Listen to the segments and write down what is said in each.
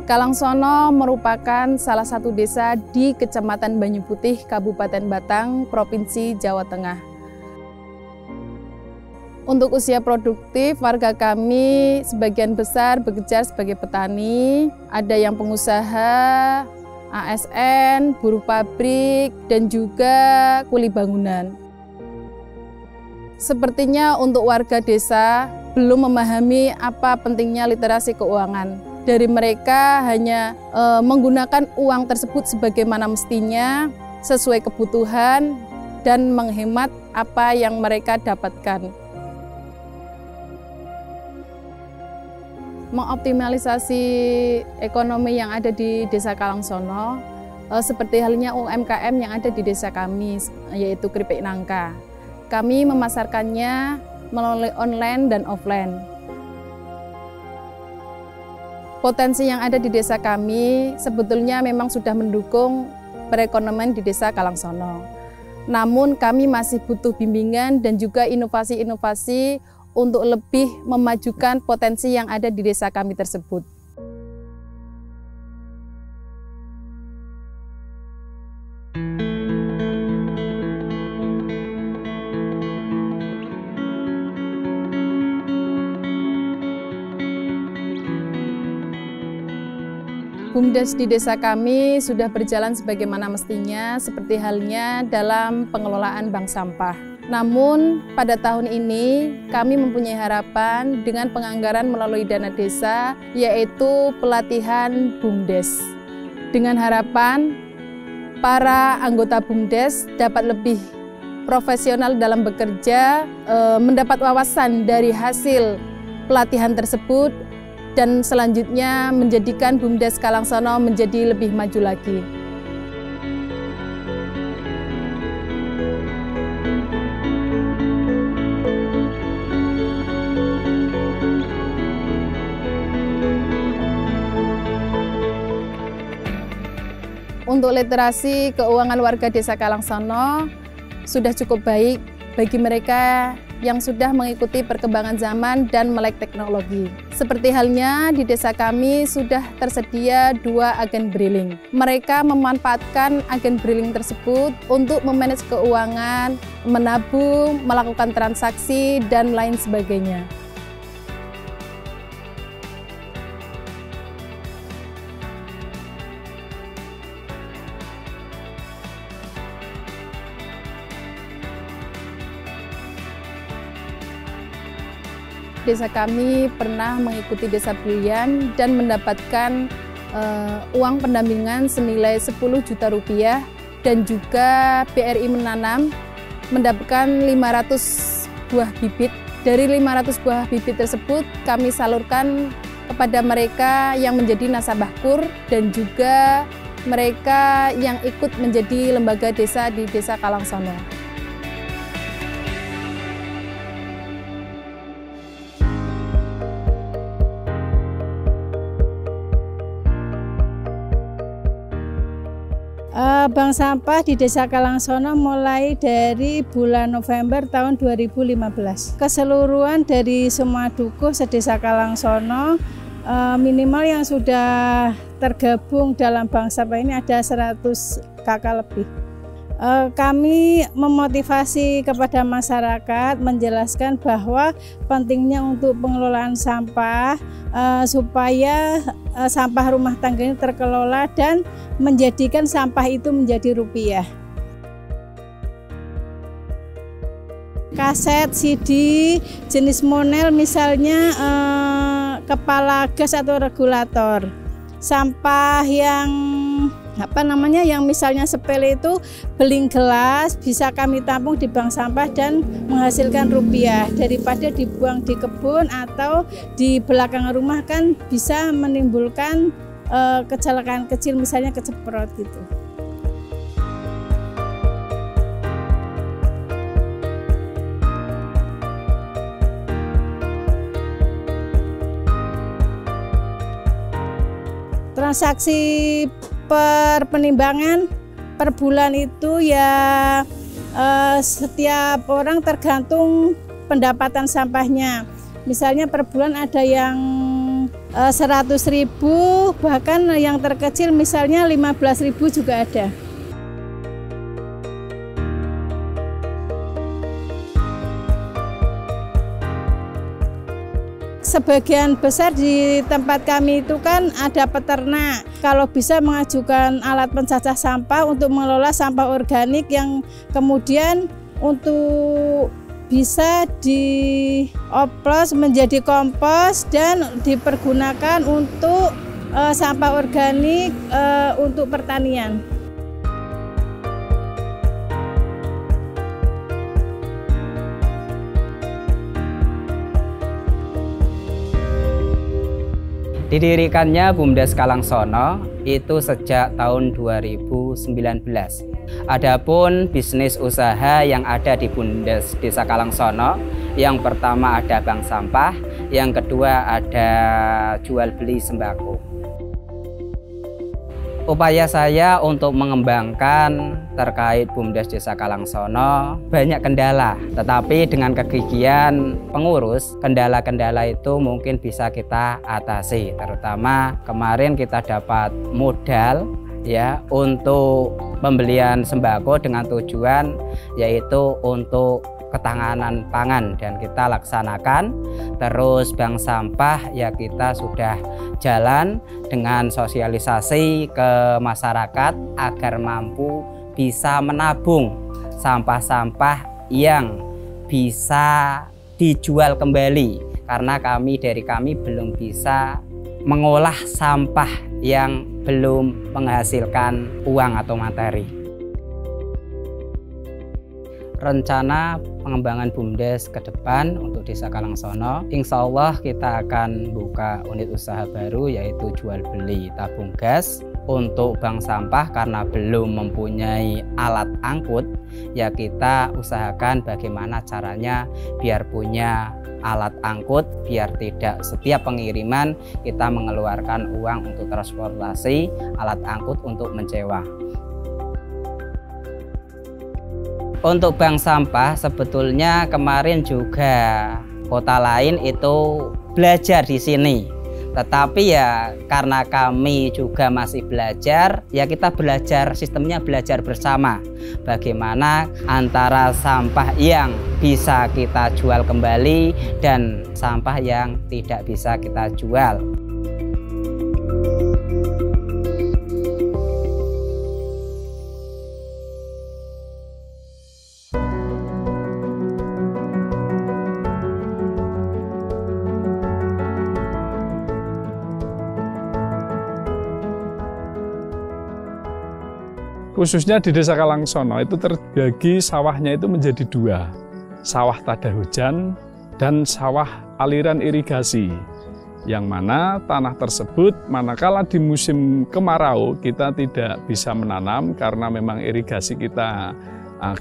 Kalangsono merupakan salah satu desa di Kecamatan Banyuputih, Kabupaten Batang, Provinsi Jawa Tengah. Untuk usia produktif, warga kami sebagian besar bekerja sebagai petani, ada yang pengusaha, ASN, buruh pabrik, dan juga kuli bangunan. Sepertinya untuk warga desa belum memahami apa pentingnya literasi keuangan. Dari mereka hanya menggunakan uang tersebut sebagaimana mestinya, sesuai kebutuhan, dan menghemat apa yang mereka dapatkan. Mengoptimalisasi ekonomi yang ada di Desa Kalangsono, seperti halnya UMKM yang ada di desa kami, yaitu keripik nangka. Kami memasarkannya melalui online dan offline. Potensi yang ada di desa kami sebetulnya memang sudah mendukung perekonomian di Desa Kalangsono. Namun kami masih butuh bimbingan dan juga inovasi-inovasi untuk lebih memajukan potensi yang ada di desa kami tersebut. BUMDes di desa kami sudah berjalan sebagaimana mestinya, seperti halnya dalam pengelolaan bank sampah. Namun pada tahun ini kami mempunyai harapan dengan penganggaran melalui dana desa, yaitu pelatihan BUMDes. Dengan harapan para anggota BUMDes dapat lebih profesional dalam bekerja, mendapat wawasan dari hasil pelatihan tersebut, dan selanjutnya menjadikan BUMDes Kalangsono menjadi lebih maju lagi. Untuk literasi keuangan warga Desa Kalangsono sudah cukup baik bagi mereka yang sudah mengikuti perkembangan zaman dan melek teknologi. Seperti halnya di desa kami sudah tersedia 2 agen briling. Mereka memanfaatkan agen briling tersebut untuk memanage keuangan, menabung, melakukan transaksi, dan lain sebagainya. Desa kami pernah mengikuti Desa Brilian dan mendapatkan uang pendampingan senilai 10 juta rupiah, dan juga BRI Menanam mendapatkan 500 buah bibit. Dari 500 buah bibit tersebut kami salurkan kepada mereka yang menjadi nasabah KUR dan juga mereka yang ikut menjadi lembaga desa di Desa Kalangsono. Bank sampah di Desa Kalangsono mulai dari bulan November tahun 2015. Keseluruhan dari semua dukuh se-Desa Kalangsono, minimal yang sudah tergabung dalam bank sampah ini ada 100 kakak lebih. Kami memotivasi kepada masyarakat menjelaskan bahwa pentingnya untuk pengelolaan sampah supaya sampah rumah tangga ini terkelola dan menjadikan sampah itu menjadi rupiah. Kaset, CD, jenis monel misalnya kepala gas atau regulator. Sampah yang yang misalnya sepele itu beling gelas bisa kami tampung di bank sampah dan menghasilkan rupiah, daripada dibuang di kebun atau di belakang rumah kan bisa menimbulkan kecelakaan kecil, misalnya keceprot gitu. Transaksi per penimbangan per bulan itu ya setiap orang tergantung pendapatan sampahnya. Misalnya per bulan ada yang 100.000, bahkan yang terkecil misalnya 15.000 juga ada. Sebagian besar di tempat kami itu kan ada peternak. Kalau bisa mengajukan alat pencacah sampah untuk mengelola sampah organik yang kemudian untuk bisa dioplos menjadi kompos dan dipergunakan untuk sampah organik untuk pertanian. Didirikannya BUMDes Kalangsono itu sejak tahun 2019. Adapun bisnis usaha yang ada di BUMDes Desa Kalangsono, yang pertama ada bank sampah, yang kedua ada jual beli sembako. Upaya saya untuk mengembangkan terkait BUMDes Desa Kalangsono banyak kendala, tetapi dengan kegigihan pengurus, kendala-kendala itu mungkin bisa kita atasi. Terutama kemarin kita dapat modal ya untuk pembelian sembako dengan tujuan yaitu untuk ketahanan pangan, dan kita laksanakan. Terus bank sampah ya kita sudah jalan dengan sosialisasi ke masyarakat agar mampu bisa menabung sampah-sampah yang bisa dijual kembali, karena dari kami belum bisa mengolah sampah yang belum menghasilkan uang atau materi. Rencana pengembangan BUMDes ke depan untuk Desa Kalangsono, insya Allah kita akan buka unit usaha baru yaitu jual beli tabung gas. Untuk bank sampah karena belum mempunyai alat angkut, ya kita usahakan bagaimana caranya biar punya alat angkut, biar tidak setiap pengiriman kita mengeluarkan uang untuk transportasi alat angkut untuk menyewa. Untuk bank sampah sebetulnya kemarin juga kota lain itu belajar di sini. Tetapi ya karena kami juga masih belajar, ya kita belajar, sistemnya belajar bersama. Bagaimana antara sampah yang bisa kita jual kembali dan sampah yang tidak bisa kita jual. Khususnya di Desa Kalangsono itu terbagi sawahnya itu menjadi dua, sawah tada hujan dan sawah aliran irigasi, yang mana tanah tersebut manakala di musim kemarau kita tidak bisa menanam karena memang irigasi kita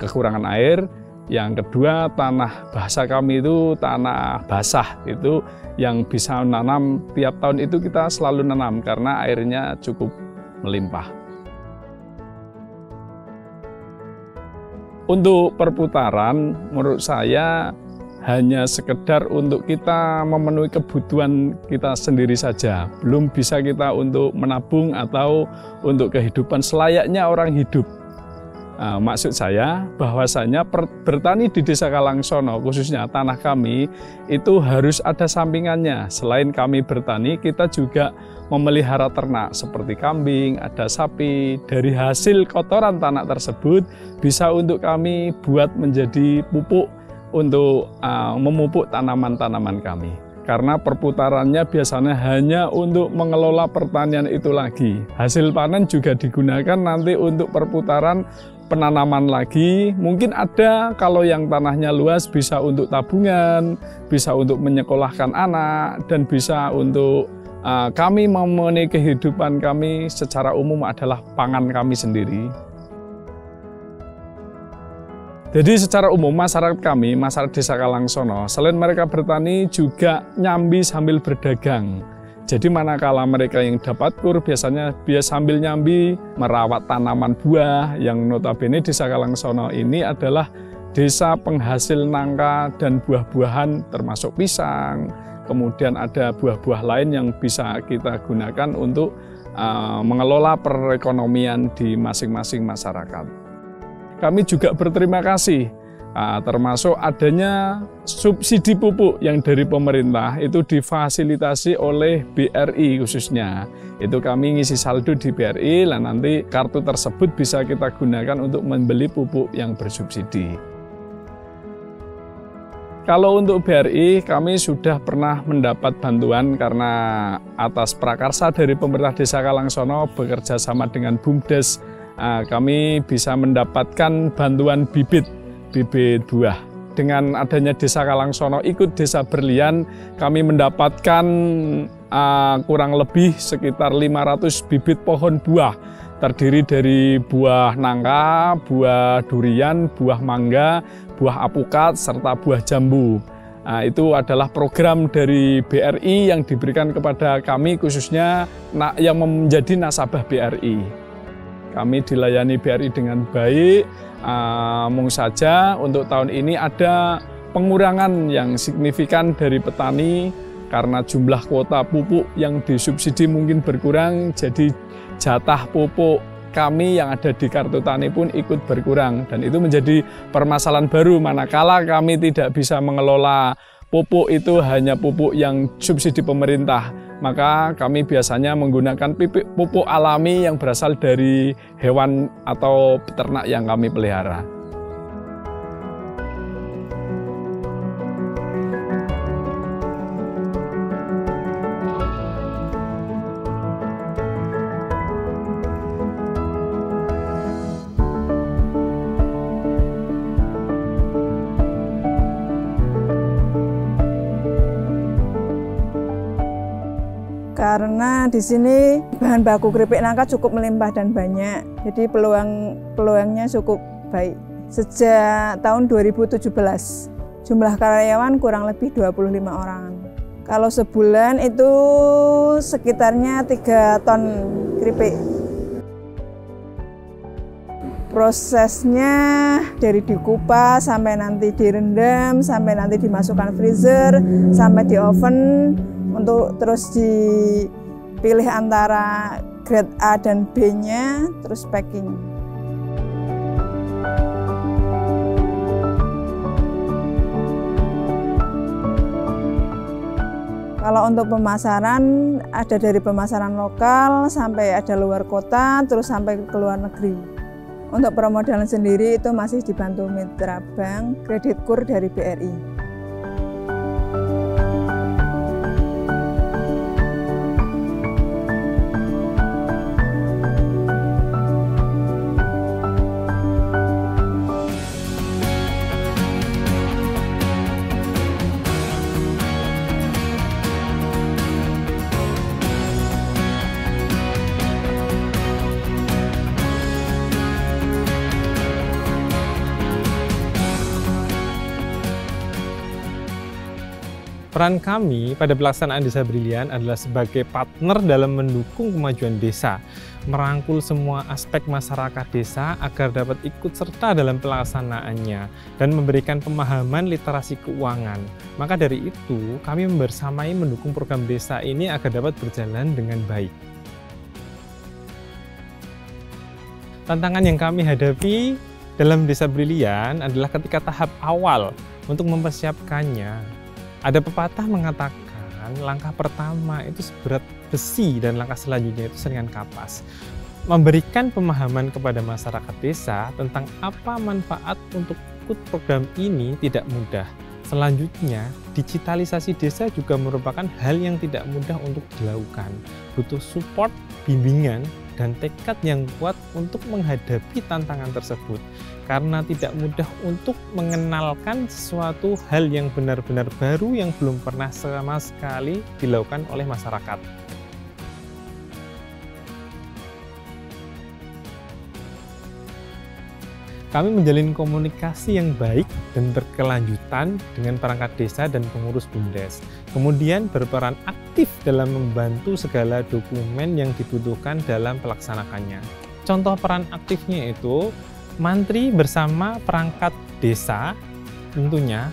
kekurangan air. Yang kedua, tanah bahasa kami itu tanah basah, itu yang bisa menanam tiap tahun itu kita selalu nanam karena airnya cukup melimpah. Untuk perputaran, menurut saya hanya sekedar untuk kita memenuhi kebutuhan kita sendiri saja. Belum bisa kita untuk menabung atau untuk kehidupan selayaknya orang hidup. Maksud saya bahwasanya bertani di Desa Kalangsono, khususnya tanah kami, itu harus ada sampingannya. Selain kami bertani, kita juga memelihara ternak seperti kambing, ada sapi. Dari hasil kotoran tanah tersebut bisa untuk kami buat menjadi pupuk untuk memupuk tanaman-tanaman kami. Karena perputarannya biasanya hanya untuk mengelola pertanian itu lagi. Hasil panen juga digunakan nanti untuk perputaran penanaman lagi. Mungkin ada kalau yang tanahnya luas bisa untuk tabungan, bisa untuk menyekolahkan anak, dan bisa untuk kami memenuhi kehidupan kami secara umum adalah pangan kami sendiri. Jadi secara umum masyarakat kami, masyarakat Desa Kalangsono, selain mereka bertani juga nyambi sambil berdagang. Jadi manakala mereka yang dapat kur biasanya sambil nyambi merawat tanaman buah, yang notabene Desa Kalangsono ini adalah desa penghasil nangka dan buah-buahan termasuk pisang, kemudian ada buah-buah lain yang bisa kita gunakan untuk mengelola perekonomian di masing-masing masyarakat. Kami juga berterima kasih termasuk adanya subsidi pupuk yang dari pemerintah itu difasilitasi oleh BRI khususnya. Itu kami ngisi saldo di BRI, lah nanti kartu tersebut bisa kita gunakan untuk membeli pupuk yang bersubsidi. Kalau untuk BRI, kami sudah pernah mendapat bantuan karena atas prakarsa dari pemerintah Desa Kalangsono bekerja sama dengan BUMDes, kami bisa mendapatkan bantuan bibit buah. Dengan adanya Desa Kalangsono ikut Desa Berlian, kami mendapatkan kurang lebih sekitar 500 bibit pohon buah, terdiri dari buah nangka, buah durian, buah mangga, buah apukat, serta buah jambu. Itu adalah program dari BRI yang diberikan kepada kami khususnya yang menjadi nasabah BRI. Kami dilayani BRI dengan baik, mung saja untuk tahun ini ada pengurangan yang signifikan dari petani karena jumlah kuota pupuk yang disubsidi mungkin berkurang, jadi jatah pupuk kami yang ada di kartu tani pun ikut berkurang, dan itu menjadi permasalahan baru manakala kami tidak bisa mengelola pupuk itu hanya pupuk yang subsidi pemerintah, maka kami biasanya menggunakan pupuk alami yang berasal dari hewan atau peternak yang kami pelihara. Karena di sini bahan baku keripik nangka cukup melimpah dan banyak, jadi peluangnya cukup baik. Sejak tahun 2017, jumlah karyawan kurang lebih 25 orang. Kalau sebulan itu sekitarnya 3 ton keripik. Prosesnya dari dikupas sampai nanti direndam, sampai nanti dimasukkan freezer, sampai di oven, untuk terus dipilih antara grade A dan B-nya, terus packing. Kalau untuk pemasaran, ada dari pemasaran lokal sampai ada luar kota, terus sampai ke luar negeri. Untuk permodalan sendiri itu masih dibantu mitra bank, kredit kur dari BRI. Peran kami pada pelaksanaan Desa Brilian adalah sebagai partner dalam mendukung kemajuan desa, merangkul semua aspek masyarakat desa agar dapat ikut serta dalam pelaksanaannya, dan memberikan pemahaman literasi keuangan. Maka dari itu, kami bersamai mendukung program desa ini agar dapat berjalan dengan baik. Tantangan yang kami hadapi dalam Desa Brilian adalah ketika tahap awal untuk mempersiapkannya. Ada pepatah mengatakan langkah pertama itu seberat besi dan langkah selanjutnya itu seringan kapas. Memberikan pemahaman kepada masyarakat desa tentang apa manfaat untuk ikut program ini tidak mudah. Selanjutnya, digitalisasi desa juga merupakan hal yang tidak mudah untuk dilakukan. Butuh support, bimbingan, dan tekad yang kuat untuk menghadapi tantangan tersebut. Karena tidak mudah untuk mengenalkan sesuatu hal yang benar-benar baru yang belum pernah sama sekali dilakukan oleh masyarakat. Kami menjalin komunikasi yang baik dan berkelanjutan dengan perangkat desa dan pengurus BUMDes. Kemudian berperan aktif dalam membantu segala dokumen yang dibutuhkan dalam pelaksanakannya. Contoh peran aktifnya itu, mantri bersama perangkat desa tentunya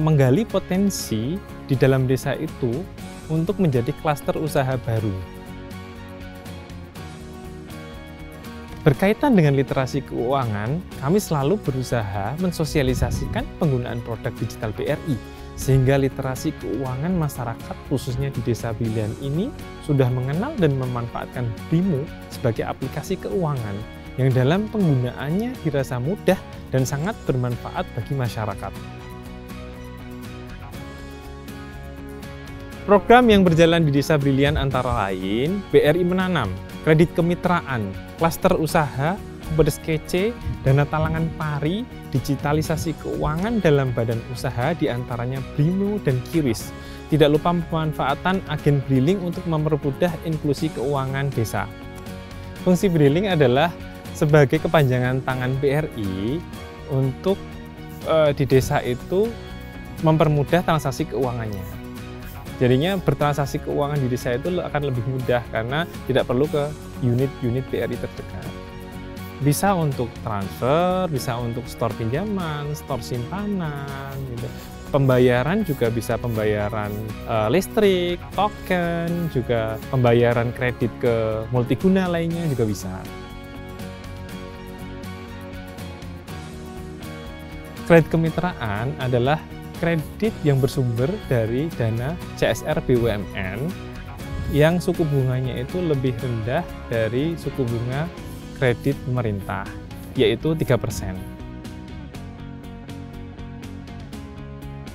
menggali potensi di dalam desa itu untuk menjadi klaster usaha baru. Berkaitan dengan literasi keuangan, kami selalu berusaha mensosialisasikan penggunaan produk digital BRI, sehingga literasi keuangan masyarakat khususnya di Desa Brilian ini sudah mengenal dan memanfaatkan BRIMO sebagai aplikasi keuangan yang dalam penggunaannya dirasa mudah dan sangat bermanfaat bagi masyarakat. Program yang berjalan di Desa Brilian antara lain BRI Menanam, Kredit Kemitraan, Klaster Usaha, Kupedes Kece, Dana Talangan Pari, digitalisasi keuangan dalam badan usaha diantaranya BRIMO dan QRIS. Tidak lupa pemanfaatan agen Briling untuk mempermudah inklusi keuangan desa. Fungsi Briling adalah sebagai kepanjangan tangan BRI untuk di desa itu mempermudah transaksi keuangannya. Jadinya bertransaksi keuangan di desa itu akan lebih mudah karena tidak perlu ke unit-unit BRI terdekat. Bisa untuk transfer, bisa untuk store pinjaman, store simpanan, gitu. Pembayaran juga bisa pembayaran listrik, token, juga pembayaran kredit ke multiguna lainnya juga bisa. Kredit kemitraan adalah kredit yang bersumber dari dana CSR BUMN yang suku bunganya itu lebih rendah dari suku bunga kredit pemerintah, yaitu 3%.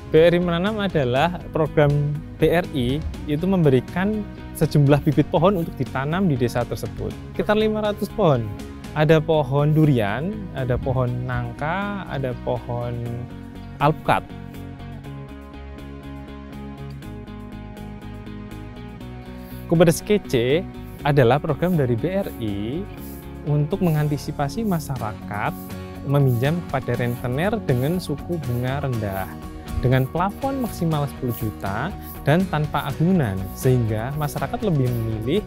BRI Menanam adalah program BRI itu memberikan sejumlah bibit pohon untuk ditanam di desa tersebut. Sekitar 500 pohon. Ada pohon durian, ada pohon nangka, ada pohon alpukat. Kupedes Kece adalah program dari BRI untuk mengantisipasi masyarakat meminjam kepada rentenir dengan suku bunga rendah, dengan plafon maksimal 10 juta dan tanpa agunan, sehingga masyarakat lebih memilih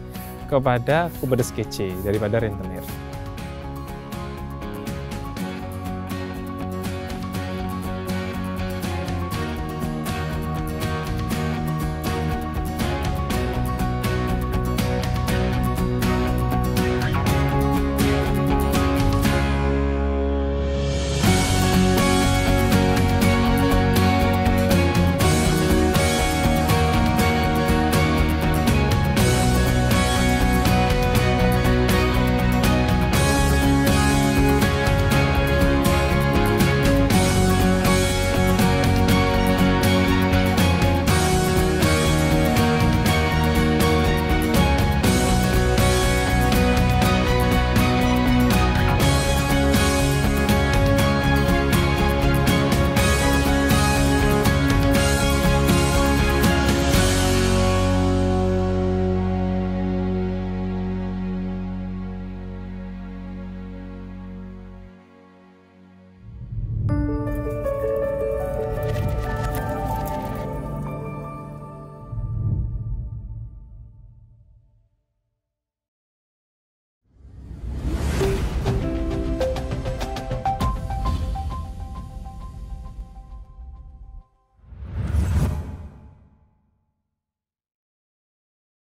kepada Kupedes Kece daripada rentenir.